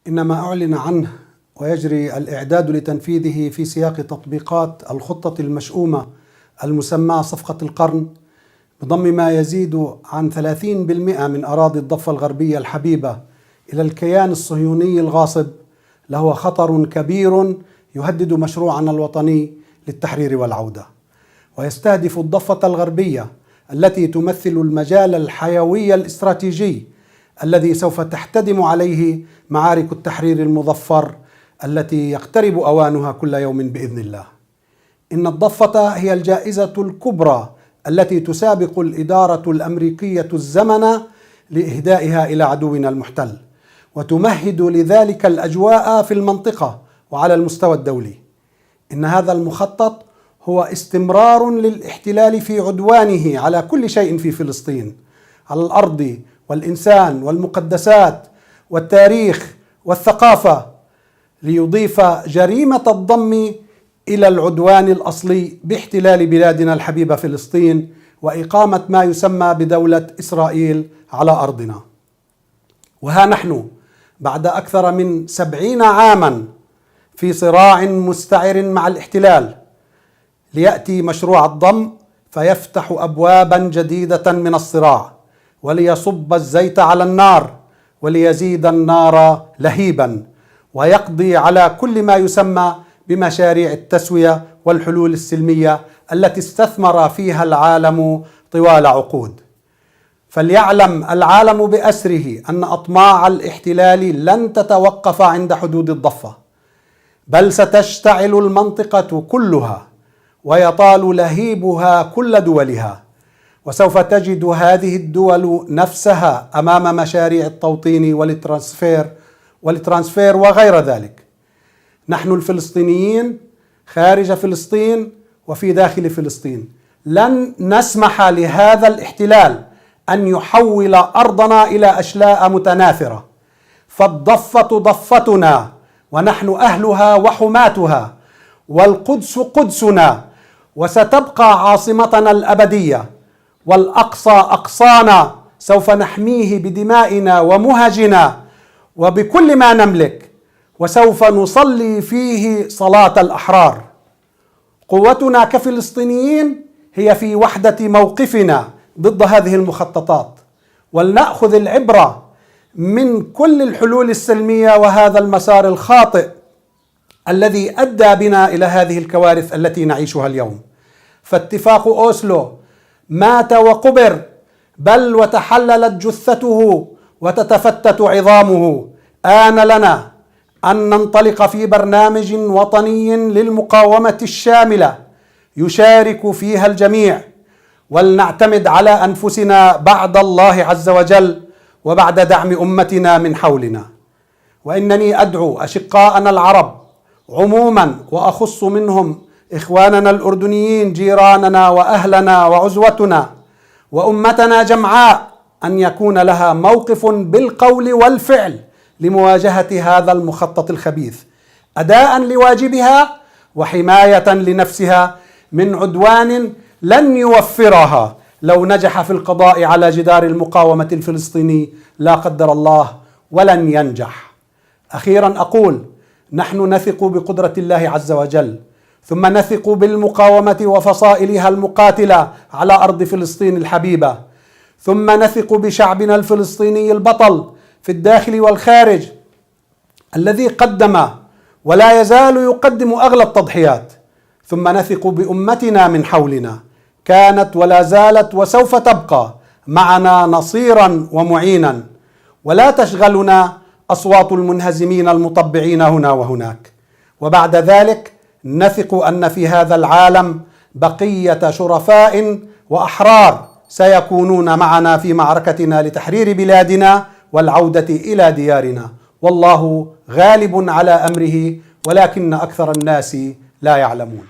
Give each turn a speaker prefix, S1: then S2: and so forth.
S1: إن ما أعلن عنه ويجري الإعداد لتنفيذه في سياق تطبيقات الخطة المشؤومة المسماة صفقة القرن بضم ما يزيد عن 30% من أراضي الضفة الغربية الحبيبة إلى الكيان الصهيوني الغاصب له خطر كبير يهدد مشروعنا الوطني للتحرير والعودة، ويستهدف الضفة الغربية التي تمثل المجال الحيوي الاستراتيجي الذي سوف تحتدم عليه معارك التحرير المظفر التي يقترب أوانها كل يوم بإذن الله. إن الضفة هي الجائزة الكبرى التي تسابق الإدارة الأمريكية الزمن لإهدائها إلى عدونا المحتل، وتمهد لذلك الأجواء في المنطقة وعلى المستوى الدولي. إن هذا المخطط هو استمرار للاحتلال في عدوانه على كل شيء في فلسطين، على الأرض والإنسان والمقدسات والتاريخ والثقافة، ليضيف جريمة الضم إلى العدوان الأصلي باحتلال بلادنا الحبيبة فلسطين وإقامة ما يسمى بدولة إسرائيل على أرضنا. وها نحن بعد أكثر من 70 عاما في صراع مستعر مع الاحتلال، ليأتي مشروع الضم فيفتح أبوابا جديدة من الصراع، وليصب الزيت على النار وليزيد النار لهيبا، ويقضي على كل ما يسمى بمشاريع التسوية والحلول السلمية التي استثمر فيها العالم طوال عقود. فليعلم العالم بأسره أن أطماع الاحتلال لن تتوقف عند حدود الضفة، بل ستشتعل المنطقة كلها ويطال لهيبها كل دولها، وسوف تجد هذه الدول نفسها أمام مشاريع التوطين والترانسفير وغير ذلك. نحن الفلسطينيين خارج فلسطين وفي داخل فلسطين لن نسمح لهذا الاحتلال أن يحول أرضنا إلى أشلاء متناثرة، فالضفة ضفتنا ونحن أهلها وحماتها، والقدس قدسنا وستبقى عاصمتنا الأبدية، والأقصى أقصانا سوف نحميه بدمائنا ومهجنا وبكل ما نملك، وسوف نصلي فيه صلاة الأحرار. قوتنا كفلسطينيين هي في وحدة موقفنا ضد هذه المخططات، ولنأخذ العبرة من كل الحلول السلمية وهذا المسار الخاطئ الذي أدى بنا إلى هذه الكوارث التي نعيشها اليوم. فاتفاق أوسلو مات وقبر، بل وتحللت جثته وتتفتت عظامه. آن لنا أن ننطلق في برنامج وطني للمقاومة الشاملة يشارك فيها الجميع، ولنعتمد على أنفسنا بعد الله عز وجل وبعد دعم أمتنا من حولنا. وإنني أدعو أشقاءنا العرب عموما، وأخص منهم إخواننا الأردنيين جيراننا وأهلنا وعزوتنا وأمتنا جمعاء، أن يكون لها موقف بالقول والفعل لمواجهة هذا المخطط الخبيث، أداء لواجبها وحماية لنفسها من عدوان لن يوفرها لو نجح في القضاء على جدار المقاومة الفلسطيني لا قدر الله، ولن ينجح. أخيرا أقول: نحن نثق بقدرة الله عز وجل، ثم نثق بالمقاومة وفصائلها المقاتلة على أرض فلسطين الحبيبة، ثم نثق بشعبنا الفلسطيني البطل في الداخل والخارج الذي قدم ولا يزال يقدم أغلى التضحيات، ثم نثق بأمتنا من حولنا، كانت ولا زالت وسوف تبقى معنا نصيرا ومعينا، ولا تشغلنا أصوات المنهزمين المطبعين هنا وهناك. وبعد ذلك نثق أن في هذا العالم بقية شرفاء وأحرار سيكونون معنا في معركتنا لتحرير بلادنا والعودة إلى ديارنا، والله غالب على أمره ولكن أكثر الناس لا يعلمون.